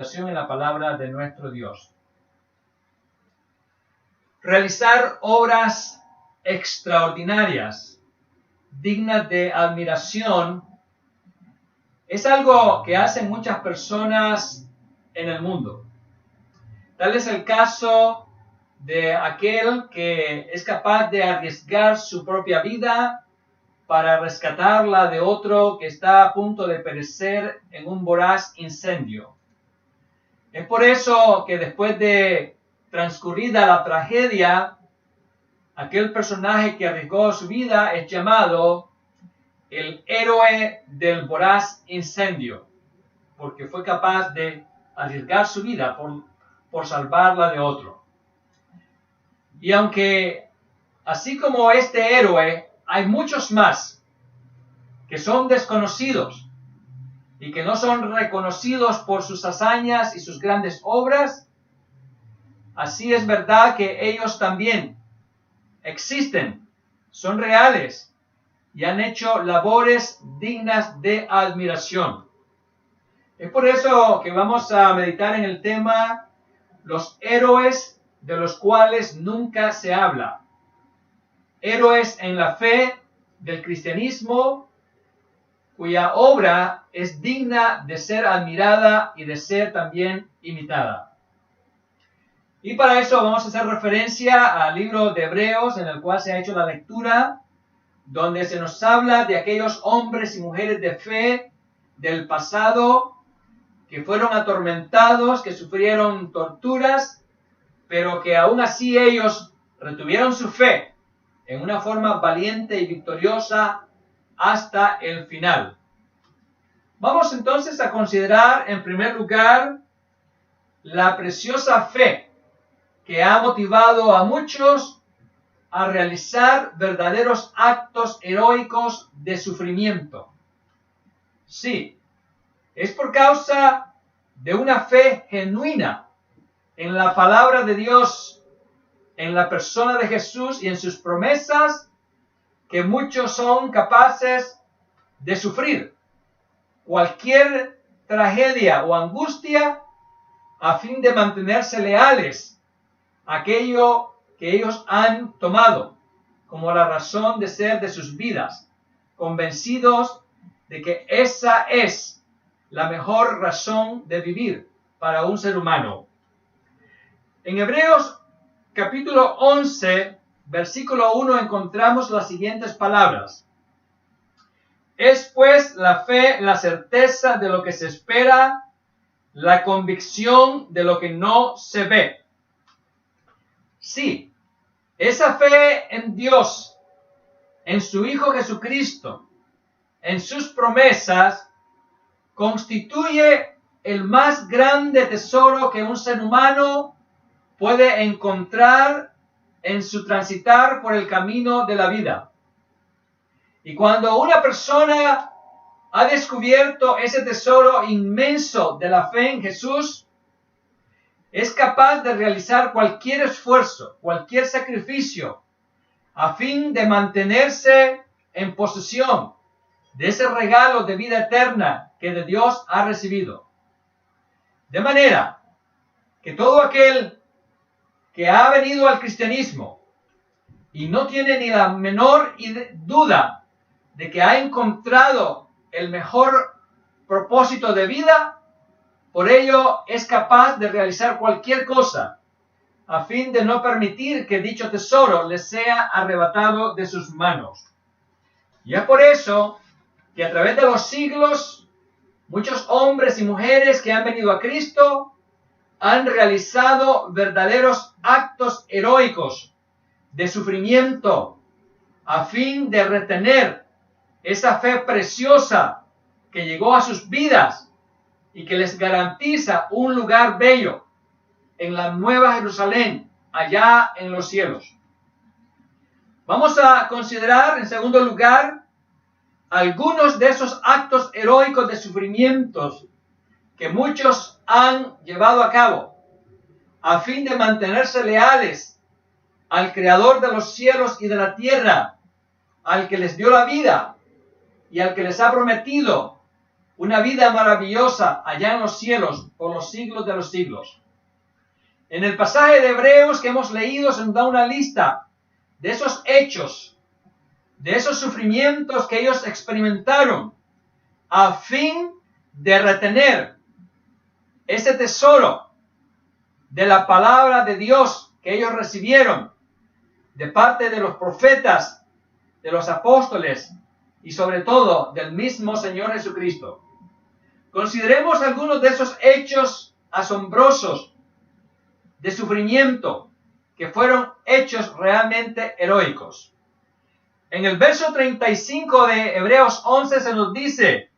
en la palabra de nuestro Dios. Realizar obras extraordinarias, dignas de admiración, es algo que hacen muchas personas en el mundo. Tal es el caso de aquel que es capaz de arriesgar su propia vida para rescatarla de otro que está a punto de perecer en un voraz incendio. Es por eso que después de transcurrida la tragedia, aquel personaje que arriesgó su vida es llamado el héroe del voraz incendio, porque fue capaz de arriesgar su vida por salvarla de otro. Y aunque así como este héroe, hay muchos más que son desconocidos y que no son reconocidos por sus hazañas y sus grandes obras, así es verdad que ellos también existen, son reales y han hecho labores dignas de admiración. Es por eso que vamos a meditar en el tema los héroes de los cuales nunca se habla. Héroes en la fe del cristianismo, cuya obra es digna de ser admirada y de ser también imitada. Y para eso vamos a hacer referencia al libro de Hebreos, en el cual se ha hecho la lectura, donde se nos habla de aquellos hombres y mujeres de fe del pasado que fueron atormentados, que sufrieron torturas, pero que aún así ellos retuvieron su fe en una forma valiente y victoriosa hasta el final. Vamos entonces a considerar en primer lugar la preciosa fe que ha motivado a muchos a realizar verdaderos actos heroicos de sufrimiento. Sí, es por causa de una fe genuina en la palabra de Dios, en la persona de Jesús y en sus promesas, que muchos son capaces de sufrir cualquier tragedia o angustia a fin de mantenerse leales a aquello que ellos han tomado como la razón de ser de sus vidas, convencidos de que esa es la mejor razón de vivir para un ser humano. En Hebreos capítulo 11, versículo 1 encontramos las siguientes palabras. Es pues la fe la certeza de lo que se espera, la convicción de lo que no se ve. Sí, esa fe en Dios, en su Hijo Jesucristo, en sus promesas, constituye el más grande tesoro que un ser humano puede encontrar en su transitar por el camino de la vida. Y cuando una persona ha descubierto ese tesoro inmenso de la fe en Jesús, es capaz de realizar cualquier esfuerzo, cualquier sacrificio, a fin de mantenerse en posesión de ese regalo de vida eterna que de Dios ha recibido. De manera que todo aquel que ha venido al cristianismo y no tiene ni la menor duda de que ha encontrado el mejor propósito de vida, por ello es capaz de realizar cualquier cosa a fin de no permitir que dicho tesoro le sea arrebatado de sus manos. Y es por eso que a través de los siglos muchos hombres y mujeres que han venido a Cristo han realizado verdaderos actos heroicos de sufrimiento a fin de retener esa fe preciosa que llegó a sus vidas y que les garantiza un lugar bello en la Nueva Jerusalén, allá en los cielos. Vamos a considerar en segundo lugar algunos de esos actos heroicos de sufrimientos que muchos han llevado a cabo a fin de mantenerse leales al Creador de los cielos y de la tierra, al que les dio la vida y al que les ha prometido una vida maravillosa allá en los cielos por los siglos de los siglos. En el pasaje de Hebreos que hemos leído se nos da una lista de esos hechos, de esos sufrimientos que ellos experimentaron a fin de retener ese tesoro de la palabra de Dios que ellos recibieron de parte de los profetas, de los apóstoles y sobre todo del mismo Señor Jesucristo. Consideremos algunos de esos hechos asombrosos de sufrimiento que fueron hechos realmente heroicos. En el verso 35 de Hebreos 11 se nos dice: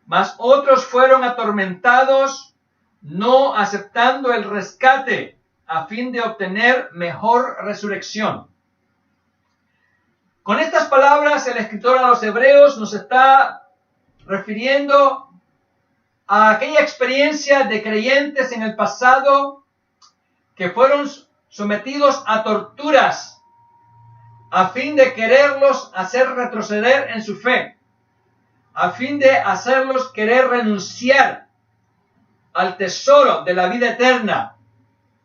mas otros fueron atormentados, no aceptando el rescate, a fin de obtener mejor resurrección. Con estas palabras, el escritor a los Hebreos nos está refiriendo a aquella experiencia de creyentes en el pasado que fueron sometidos a torturas a fin de quererlos hacer retroceder en su fe, a fin de hacerlos querer renunciar al tesoro de la vida eterna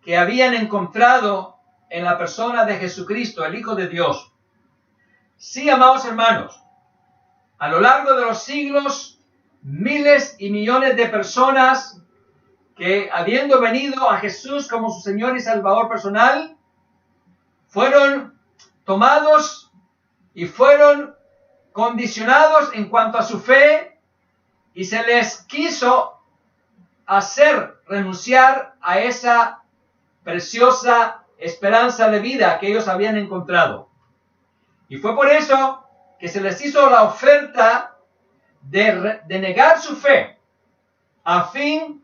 que habían encontrado en la persona de Jesucristo, el Hijo de Dios. Sí, amados hermanos, a lo largo de los siglos, miles y millones de personas que, habiendo venido a Jesús como su Señor y Salvador personal, fueron tomados y fueron condicionados en cuanto a su fe, y se les quiso hacer renunciar a esa preciosa esperanza de vida que ellos habían encontrado. Y fue por eso que se les hizo la oferta de negar su fe a fin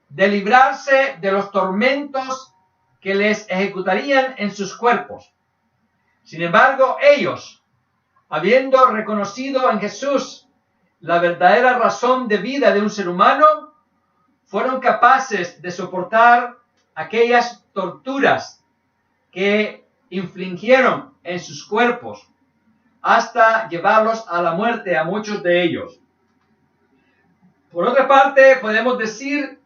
de librarse de los tormentos que les ejecutarían en sus cuerpos. Sin embargo, ellos, habiendo reconocido en Jesús la verdadera razón de vida de un ser humano, fueron capaces de soportar aquellas torturas que infligieron en sus cuerpos hasta llevarlos a la muerte a muchos de ellos. Por otra parte, podemos decir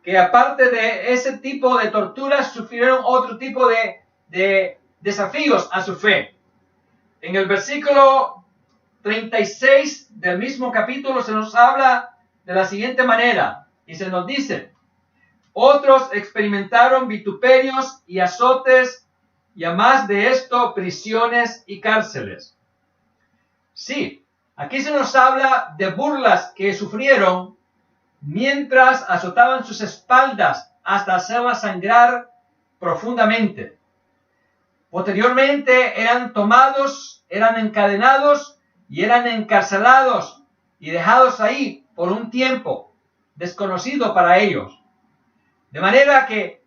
que aparte de ese tipo de torturas, sufrieron otro tipo de desafíos a su fe. En el versículo 36 del mismo capítulo se nos habla de la siguiente manera, y se nos dice: otros experimentaron vituperios y azotes, y a más de esto, prisiones y cárceles. Sí, aquí se nos habla de burlas que sufrieron mientras azotaban sus espaldas hasta hacerlas sangrar profundamente. Posteriormente eran tomados, eran encadenados y eran encarcelados y dejados ahí por un tiempo desconocido para ellos. De manera que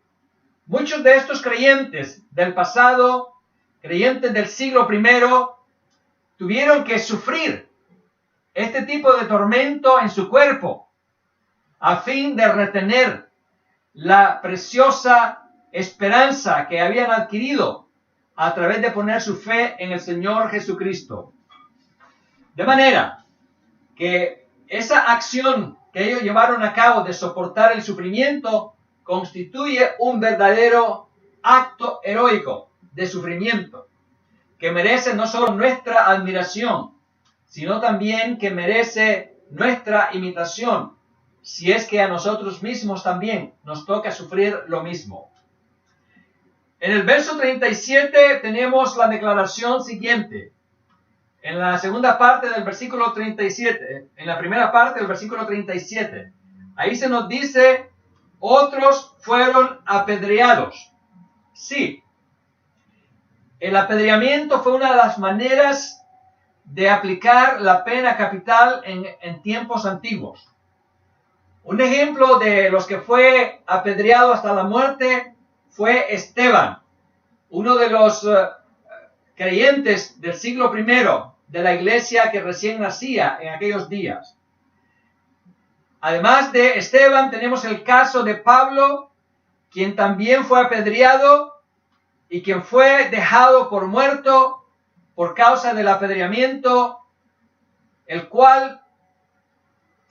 muchos de estos creyentes del pasado, creyentes del siglo I, tuvieron que sufrir este tipo de tormento en su cuerpo a fin de retener la preciosa esperanza que habían adquirido a través de poner su fe en el Señor Jesucristo. De manera que esa acción que ellos llevaron a cabo de soportar el sufrimiento constituye un verdadero acto heroico de sufrimiento que merece no solo nuestra admiración, sino también que merece nuestra imitación, si es que a nosotros mismos también nos toca sufrir lo mismo. En el verso 37 tenemos la declaración siguiente. En la segunda parte del versículo 37, en la primera parte del versículo 37, ahí se nos dice: otros fueron apedreados. Sí, el apedreamiento fue una de las maneras de aplicar la pena capital en tiempos antiguos. Un ejemplo de los que fue apedreado hasta la muerte fue Esteban, uno de los creyentes del siglo I de la iglesia que recién nacía en aquellos días. Además de Esteban, tenemos el caso de Pablo, quien también fue apedreado y quien fue dejado por muerto por causa del apedreamiento, el cual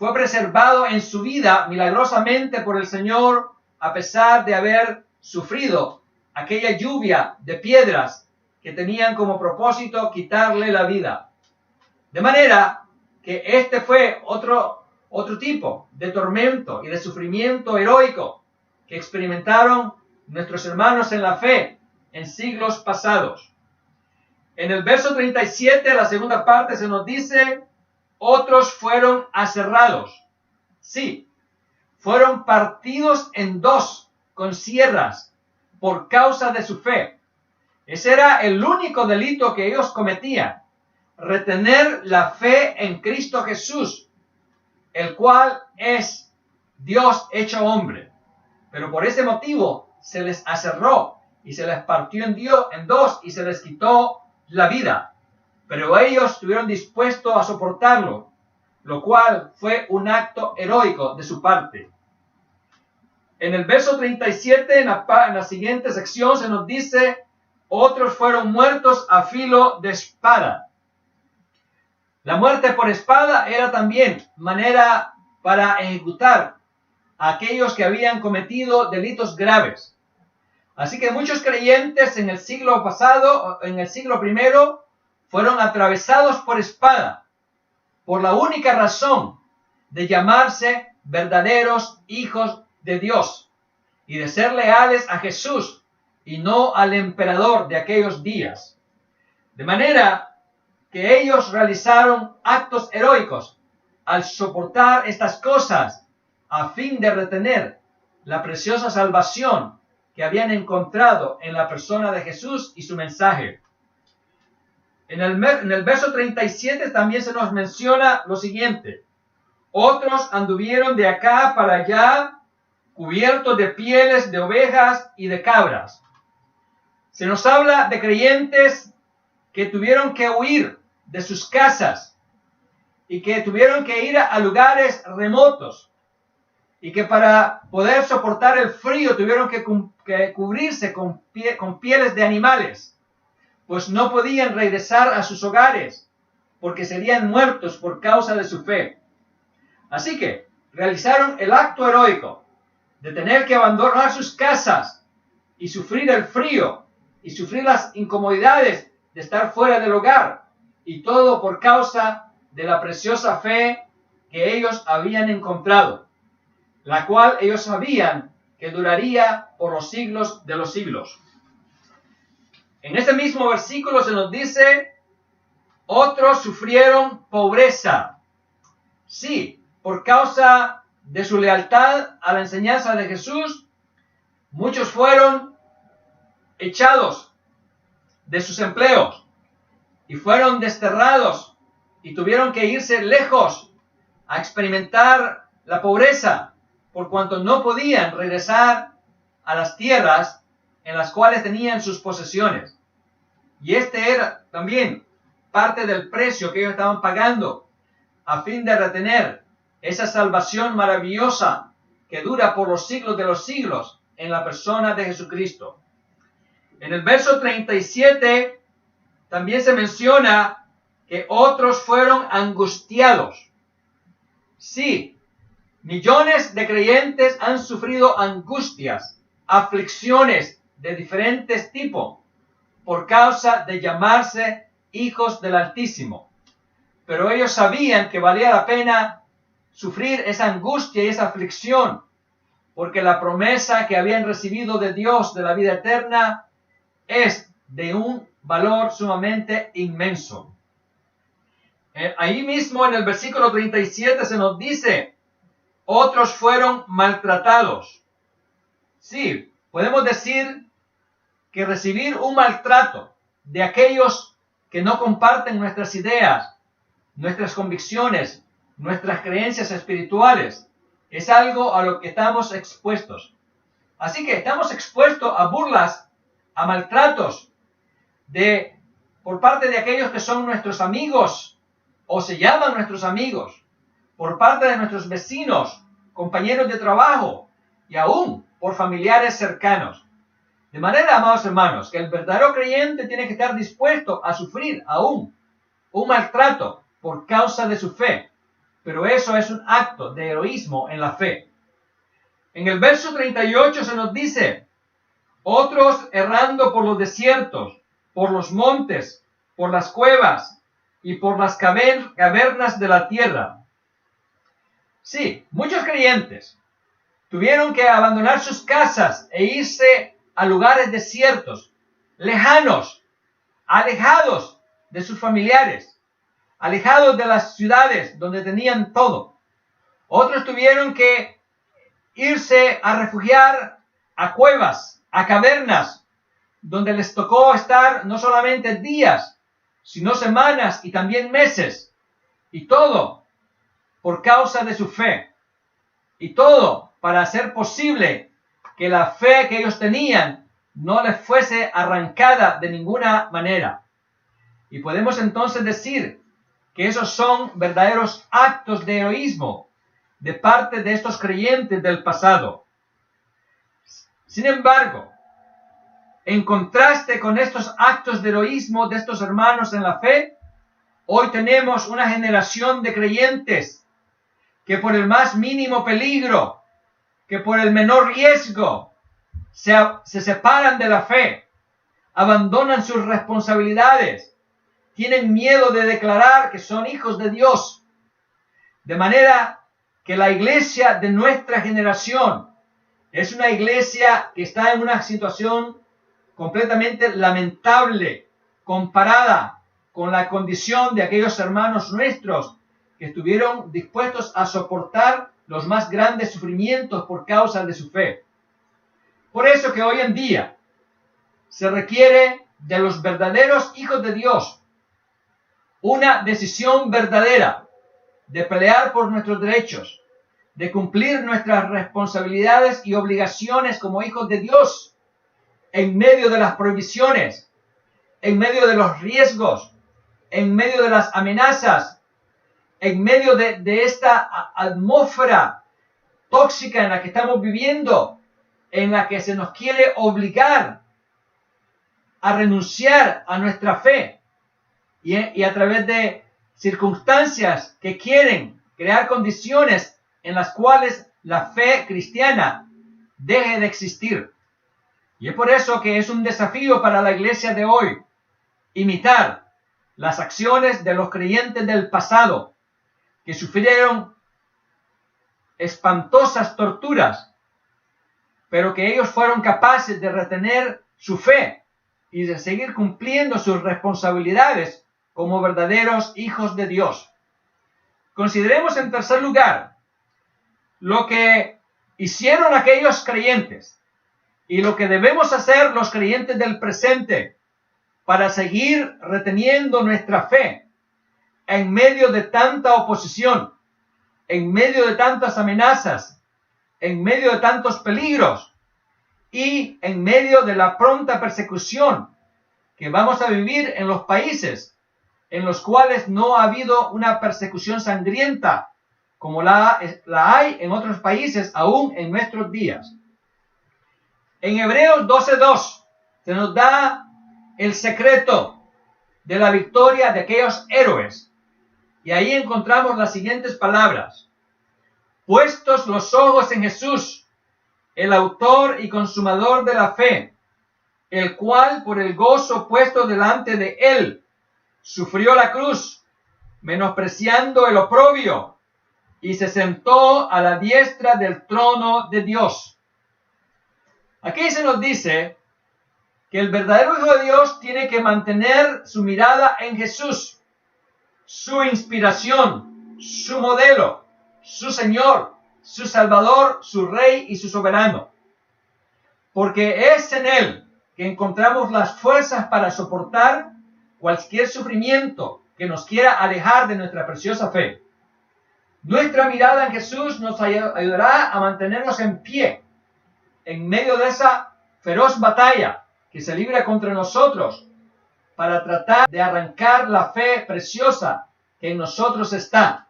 fue preservado en su vida milagrosamente por el Señor a pesar de haber sufrido aquella lluvia de piedras que tenían como propósito quitarle la vida. De manera que este fue otro tipo de tormento y de sufrimiento heroico que experimentaron nuestros hermanos en la fe en siglos pasados. En el verso 37, la segunda parte, se nos dice: otros fueron aserrados. Sí, fueron partidos en dos con sierras por causa de su fe. Ese era el único delito que ellos cometían: retener la fe en Cristo Jesús, el cual es Dios hecho hombre. Pero por ese motivo se les aserró y se les partió en dos y se les quitó la vida. Pero ellos estuvieron dispuestos a soportarlo, lo cual fue un acto heroico de su parte. En el verso 37, en la siguiente sección, se nos dice: otros fueron muertos a filo de espada. La muerte por espada era también manera para ejecutar a aquellos que habían cometido delitos graves. Así que muchos creyentes en el siglo pasado, en el siglo primero, fueron atravesados por espada, por la única razón de llamarse verdaderos hijos de Dios y de ser leales a Jesús y no al emperador de aquellos días. De manera que ellos realizaron actos heroicos al soportar estas cosas a fin de retener la preciosa salvación que habían encontrado en la persona de Jesús y su mensaje. En el verso 37 también se nos menciona lo siguiente: otros anduvieron de acá para allá, cubiertos de pieles de ovejas y de cabras. Se nos habla de creyentes que tuvieron que huir de sus casas y que tuvieron que ir a lugares remotos y que para poder soportar el frío tuvieron que cubrirse con pieles de animales, pues no podían regresar a sus hogares porque serían muertos por causa de su fe. Así que realizaron el acto heroico de tener que abandonar sus casas y sufrir el frío y sufrir las incomodidades de estar fuera del hogar, y todo por causa de la preciosa fe que ellos habían encontrado, la cual ellos sabían que duraría por los siglos de los siglos. En ese mismo versículo se nos dice: otros sufrieron pobreza. Sí, por causa de su lealtad a la enseñanza de Jesús, muchos fueron echados de sus empleos y fueron desterrados y tuvieron que irse lejos a experimentar la pobreza, por cuanto no podían regresar a las tierras en las cuales tenían sus posesiones. Y este era también parte del precio que ellos estaban pagando a fin de retener esa salvación maravillosa que dura por los siglos de los siglos en la persona de Jesucristo. En el verso 37 también se menciona que otros fueron angustiados. Sí, millones de creyentes han sufrido angustias, aflicciones de diferentes tipos por causa de llamarse hijos del Altísimo. Pero ellos sabían que valía la pena sufrir esa angustia y esa aflicción, porque la promesa que habían recibido de Dios de la vida eterna es de un valor sumamente inmenso. Ahí mismo en el versículo 37 se nos dice: otros fueron maltratados. Sí, podemos decir que recibir un maltrato de aquellos que no comparten nuestras ideas, nuestras convicciones, nuestras creencias espirituales, es algo a lo que estamos expuestos. Así que estamos expuestos a burlas, a maltratos por parte de aquellos que son nuestros amigos o se llaman nuestros amigos, por parte de nuestros vecinos, compañeros de trabajo y aún por familiares cercanos. De manera, amados hermanos, que el verdadero creyente tiene que estar dispuesto a sufrir aún un maltrato por causa de su fe, pero eso es un acto de heroísmo en la fe. En el verso 38 se nos dice, otros errando por los desiertos, por los montes, por las cuevas y por las cavernas de la tierra. Sí, muchos creyentes tuvieron que abandonar sus casas e irse a lugares desiertos, lejanos, alejados de sus familiares, alejados de las ciudades donde tenían todo. Otros tuvieron que irse a refugiar a cuevas, a cavernas, donde les tocó estar no solamente días, sino semanas y también meses, y todo por causa de su fe, y todo para hacer posible que la fe que ellos tenían no les fuese arrancada de ninguna manera. Y podemos entonces decir que esos son verdaderos actos de heroísmo de parte de estos creyentes del pasado. Sin embargo, en contraste con estos actos de heroísmo de estos hermanos en la fe, hoy tenemos una generación de creyentes que por el más mínimo peligro, que por el menor riesgo, se separan de la fe, abandonan sus responsabilidades, tienen miedo de declarar que son hijos de Dios. De manera que la iglesia de nuestra generación es una iglesia que está en una situación completamente lamentable comparada con la condición de aquellos hermanos nuestros que estuvieron dispuestos a soportar los más grandes sufrimientos por causa de su fe. Por eso que hoy en día se requiere de los verdaderos hijos de Dios una decisión verdadera de pelear por nuestros derechos, de cumplir nuestras responsabilidades y obligaciones como hijos de Dios en medio de las prohibiciones, en medio de los riesgos, en medio de las amenazas, en medio de esta atmósfera tóxica en la que estamos viviendo, en la que se nos quiere obligar a renunciar a nuestra fe y a través de circunstancias que quieren crear condiciones en las cuales la fe cristiana deje de existir. Y es por eso que es un desafío para la iglesia de hoy imitar las acciones de los creyentes del pasado que sufrieron espantosas torturas, pero que ellos fueron capaces de retener su fe y de seguir cumpliendo sus responsabilidades como verdaderos hijos de Dios. Consideremos en tercer lugar lo que hicieron aquellos creyentes y lo que debemos hacer los creyentes del presente para seguir reteniendo nuestra fe en medio de tanta oposición, en medio de tantas amenazas, en medio de tantos peligros y en medio de la pronta persecución que vamos a vivir en los países en los cuales no ha habido una persecución sangrienta como la hay en otros países aún en nuestros días. En Hebreos 12:2 se nos da el secreto de la victoria de aquellos héroes. Y ahí encontramos las siguientes palabras. Puestos los ojos en Jesús, el autor y consumador de la fe, el cual por el gozo puesto delante de él, sufrió la cruz, menospreciando el oprobio, y se sentó a la diestra del trono de Dios. Aquí se nos dice que el verdadero Hijo de Dios tiene que mantener su mirada en Jesús, su inspiración, su modelo, su Señor, su Salvador, su Rey y su Soberano. Porque es en Él que encontramos las fuerzas para soportar cualquier sufrimiento que nos quiera alejar de nuestra preciosa fe. Nuestra mirada en Jesús nos ayudará a mantenernos en pie en medio de esa feroz batalla que se libra contra nosotros para tratar de arrancar la fe preciosa que en nosotros está.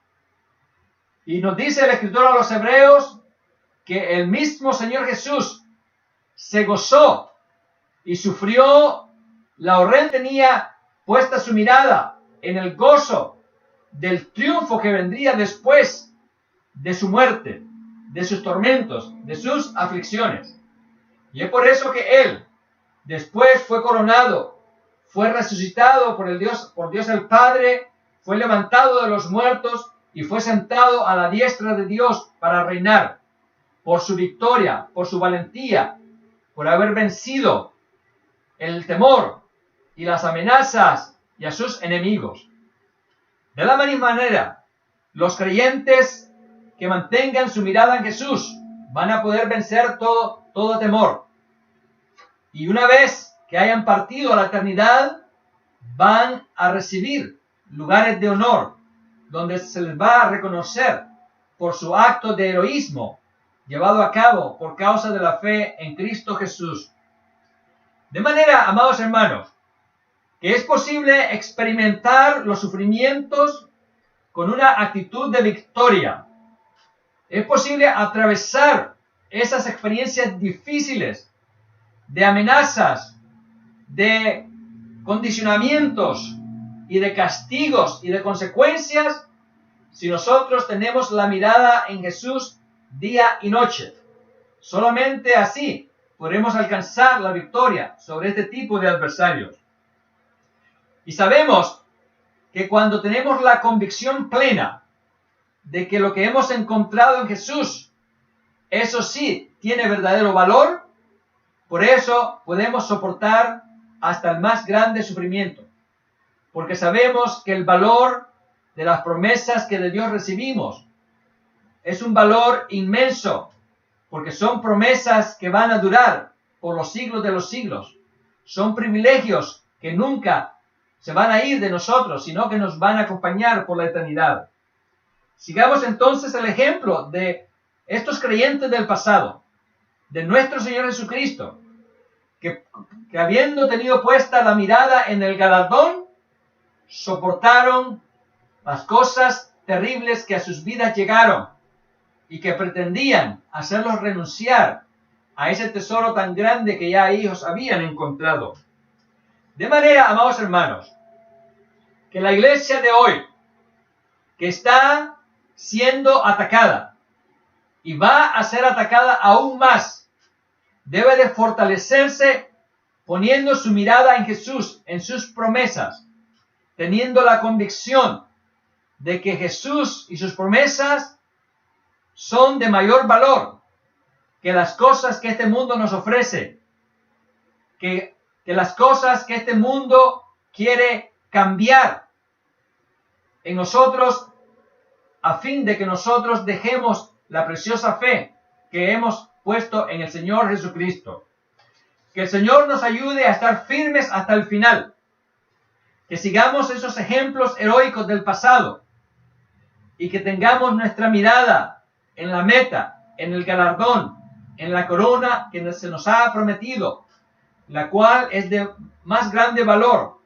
Y nos dice el escritor a los Hebreos que el mismo Señor Jesús se gozó y sufrió la horrenda, tenía puesta su mirada en el gozo del triunfo que vendría después de su muerte, de sus tormentos, de sus aflicciones. Y es por eso que Él después fue coronado, fue resucitado por Dios el Padre, fue levantado de los muertos y fue sentado a la diestra de Dios para reinar por su victoria, por su valentía, por haber vencido el temor y las amenazas y a sus enemigos. De la misma manera, los creyentes que mantengan su mirada en Jesús van a poder vencer todo temor. Y una vez que hayan partido a la eternidad, van a recibir lugares de honor, donde se les va a reconocer por su acto de heroísmo llevado a cabo por causa de la fe en Cristo Jesús. De manera, amados hermanos, que es posible experimentar los sufrimientos con una actitud de victoria. Es posible atravesar esas experiencias difíciles de amenazas, de condicionamientos y de castigos y de consecuencias si nosotros tenemos la mirada en Jesús día y noche. Solamente así podremos alcanzar la victoria sobre este tipo de adversarios. Y sabemos que cuando tenemos la convicción plena de que lo que hemos encontrado en Jesús, eso sí, tiene verdadero valor, por eso podemos soportar hasta el más grande sufrimiento, porque sabemos que el valor de las promesas que de Dios recibimos es un valor inmenso, porque son promesas que van a durar por los siglos de los siglos. Son privilegios que nunca se van a ir de nosotros, sino que nos van a acompañar por la eternidad. Sigamos entonces el ejemplo de estos creyentes del pasado, de nuestro Señor Jesucristo, que habiendo tenido puesta la mirada en el galardón, soportaron las cosas terribles que a sus vidas llegaron y que pretendían hacerlos renunciar a ese tesoro tan grande que ya ellos habían encontrado. De manera, amados hermanos, que la iglesia de hoy, que está siendo atacada y va a ser atacada aún más, debe de fortalecerse poniendo su mirada en Jesús, en sus promesas, teniendo la convicción de que Jesús y sus promesas son de mayor valor que las cosas que este mundo nos ofrece, que las cosas que este mundo quiere cambiar en nosotros a fin de que nosotros dejemos la preciosa fe que hemos puesto en el Señor Jesucristo. Que el Señor nos ayude a estar firmes hasta el final. Que sigamos esos ejemplos heroicos del pasado y que tengamos nuestra mirada en la meta, en el galardón, en la corona que se nos ha prometido, la cual es de más grande valor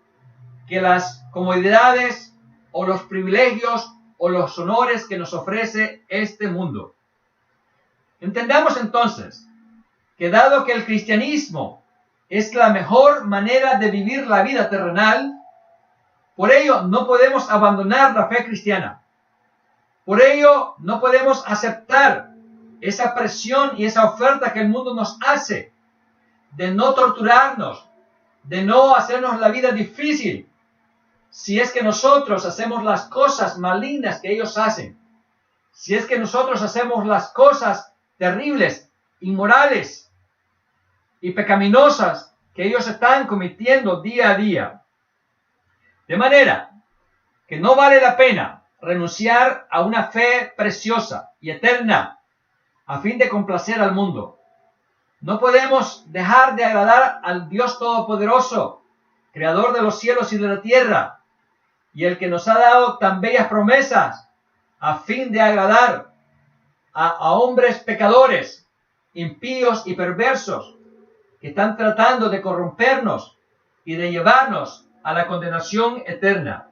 que las comodidades o los privilegios o los honores que nos ofrece este mundo. Entendamos entonces que dado que el cristianismo es la mejor manera de vivir la vida terrenal, por ello no podemos abandonar la fe cristiana. Por ello no podemos aceptar esa presión y esa oferta que el mundo nos hace de no torturarnos, de no hacernos la vida difícil, si es que nosotros hacemos las cosas malignas que ellos hacen, si es que nosotros hacemos las cosas terribles, inmorales y pecaminosas que ellos están cometiendo día a día. De manera que no vale la pena renunciar a una fe preciosa y eterna a fin de complacer al mundo. No podemos dejar de agradar al Dios Todopoderoso, Creador de los cielos y de la tierra, y el que nos ha dado tan bellas promesas a fin de agradar a hombres pecadores, impíos y perversos, que están tratando de corrompernos y de llevarnos a la condenación eterna.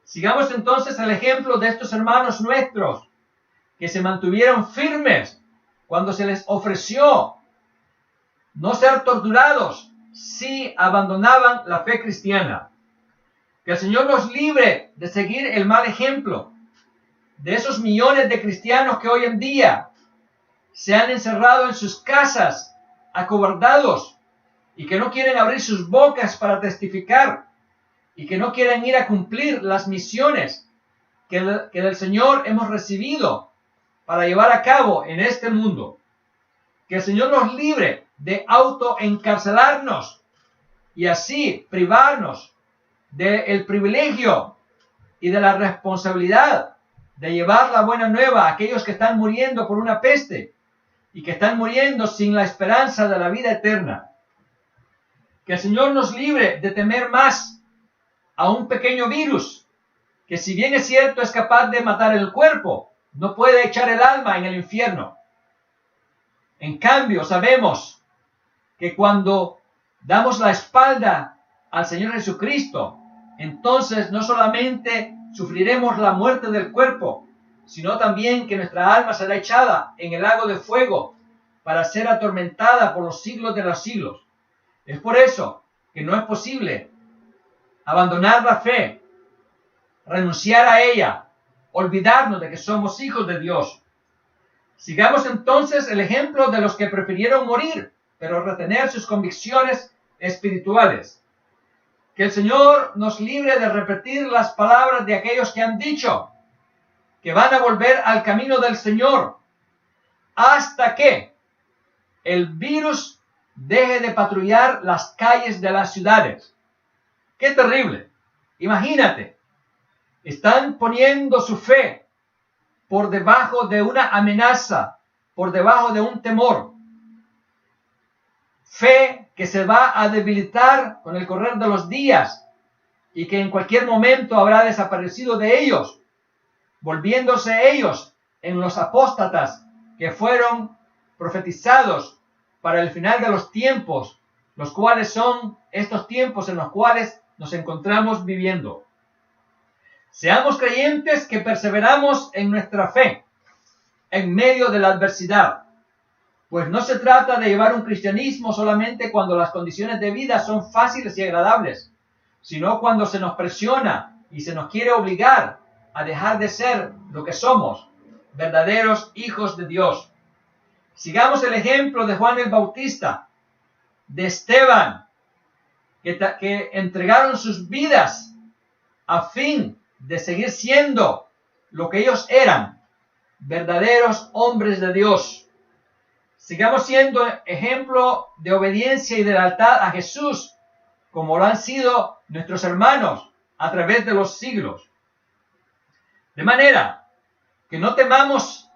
Sigamos entonces el ejemplo de estos hermanos nuestros, que se mantuvieron firmes cuando se les ofreció no ser torturados si abandonaban la fe cristiana. Que el Señor nos libre de seguir el mal ejemplo de esos millones de cristianos que hoy en día se han encerrado en sus casas, acobardados, y que no quieren abrir sus bocas para testificar, y que no quieren ir a cumplir las misiones que del Señor hemos recibido para llevar a cabo en este mundo. Que el Señor nos libre de autoencarcelarnos y así privarnos del privilegio y de la responsabilidad de llevar la buena nueva a aquellos que están muriendo por una peste y que están muriendo sin la esperanza de la vida eterna. Que el Señor nos libre de temer más a un pequeño virus que, si bien es cierto es capaz de matar el cuerpo, no puede echar el alma en el infierno. En cambio, sabemos que cuando damos la espalda al Señor Jesucristo, entonces no solamente sufriremos la muerte del cuerpo, sino también que nuestra alma será echada en el lago de fuego para ser atormentada por los siglos de los siglos. Es por eso que no es posible abandonar la fe, renunciar a ella, olvidarnos de que somos hijos de Dios. Sigamos entonces el ejemplo de los que prefirieron morir, pero retener sus convicciones espirituales. Que el Señor nos libre de repetir las palabras de aquellos que han dicho que van a volver al camino del Señor hasta que el virus deje de patrullar las calles de las ciudades. ¡Qué terrible! Imagínate, están poniendo su fe por debajo de una amenaza, por debajo de un temor. Fe que se va a debilitar con el correr de los días y que en cualquier momento habrá desaparecido de ellos, volviéndose ellos en los apóstatas que fueron profetizados para el final de los tiempos, los cuales son estos tiempos en los cuales nos encontramos viviendo. Seamos creyentes que perseveramos en nuestra fe en medio de la adversidad, pues no se trata de llevar un cristianismo solamente cuando las condiciones de vida son fáciles y agradables, sino cuando se nos presiona y se nos quiere obligar a dejar de ser lo que somos, verdaderos hijos de Dios. Sigamos el ejemplo de Juan el Bautista, de Esteban, que entregaron sus vidas a fin de seguir siendo lo que ellos eran, verdaderos hombres de Dios. Sigamos siendo ejemplo de obediencia y de lealtad a Jesús, como lo han sido nuestros hermanos a través de los siglos. De manera que no temamos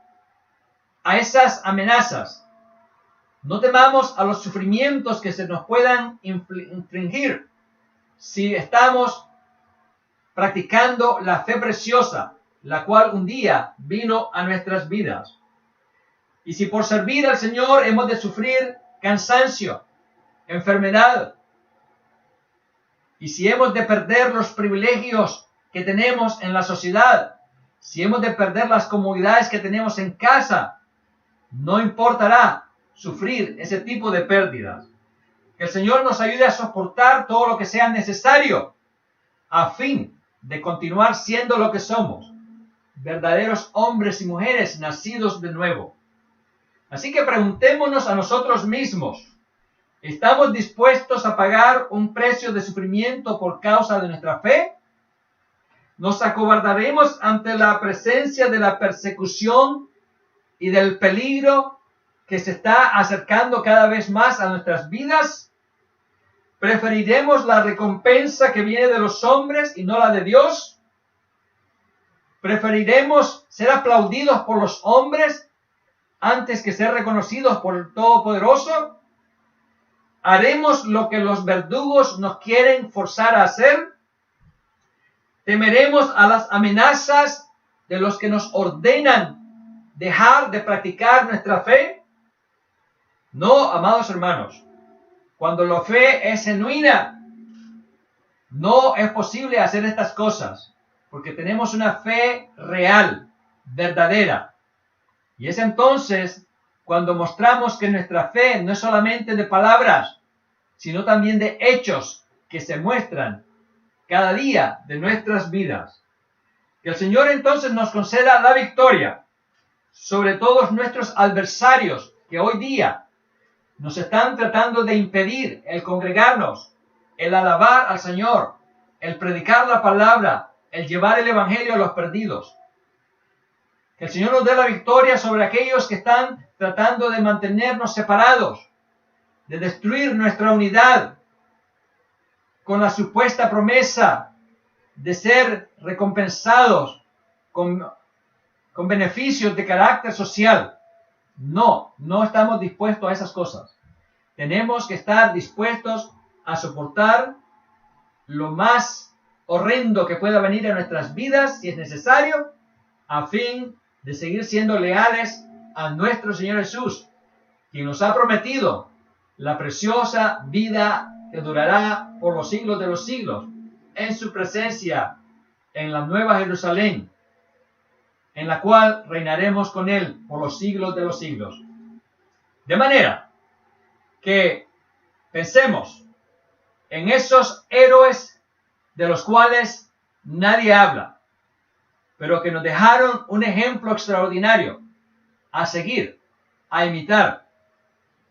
a esas amenazas, no temamos a los sufrimientos que se nos puedan infligir si estamos practicando la fe preciosa, la cual un día vino a nuestras vidas. Y si por servir al Señor hemos de sufrir cansancio, enfermedad, y si hemos de perder los privilegios que tenemos en la sociedad, si hemos de perder las comodidades que tenemos en casa, no importará sufrir ese tipo de pérdidas. Que el Señor nos ayude a soportar todo lo que sea necesario a fin de continuar siendo lo que somos, verdaderos hombres y mujeres nacidos de nuevo. Así que preguntémonos a nosotros mismos, ¿estamos dispuestos a pagar un precio de sufrimiento por causa de nuestra fe? ¿Nos acobardaremos ante la presencia de la persecución y del peligro que se está acercando cada vez más a nuestras vidas? ¿Preferiremos la recompensa que viene de los hombres y no la de Dios? ¿Preferiremos ser aplaudidos por los hombres antes que ser reconocidos por el Todopoderoso? ¿Haremos lo que los verdugos nos quieren forzar a hacer? ¿Temeremos a las amenazas de los que nos ordenan dejar de practicar nuestra fe? No, amados hermanos, cuando la fe es genuina, no es posible hacer estas cosas, porque tenemos una fe real, verdadera. Y es entonces cuando mostramos que nuestra fe no es solamente de palabras, sino también de hechos que se muestran cada día de nuestras vidas. Que el Señor entonces nos conceda la victoria sobre todos nuestros adversarios que hoy día nos están tratando de impedir el congregarnos, el alabar al Señor, el predicar la palabra, el llevar el evangelio a los perdidos. Que el Señor nos dé la victoria sobre aquellos que están tratando de mantenernos separados, de destruir nuestra unidad con la supuesta promesa de ser recompensados con beneficios de carácter social. No estamos dispuestos a esas cosas. Tenemos que estar dispuestos a soportar lo más horrendo que pueda venir a nuestras vidas, si es necesario, a fin de seguir siendo leales a nuestro Señor Jesús, quien nos ha prometido la preciosa vida que durará por los siglos de los siglos, en su presencia en la Nueva Jerusalén, en la cual reinaremos con Él por los siglos de los siglos. De manera que pensemos en esos héroes de los cuales nadie habla, pero que nos dejaron un ejemplo extraordinario a seguir, a imitar.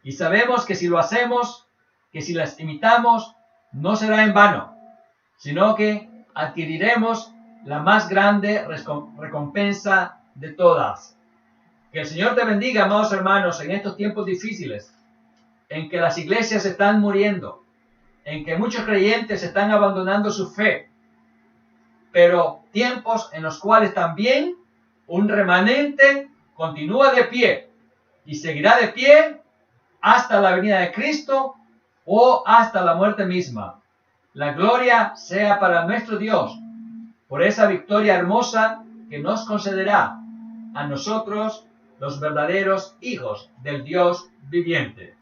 Y sabemos que si lo hacemos, que si las imitamos, no será en vano, sino que adquiriremos la más grande recompensa de todas. Que el Señor te bendiga, amados hermanos, en estos tiempos difíciles, en que las iglesias están muriendo, en que muchos creyentes están abandonando su fe, pero tiempos en los cuales también un remanente continúa de pie y seguirá de pie hasta la venida de Cristo o hasta la muerte misma. La gloria sea para nuestro Dios por esa victoria hermosa que nos concederá a nosotros, los verdaderos hijos del Dios viviente.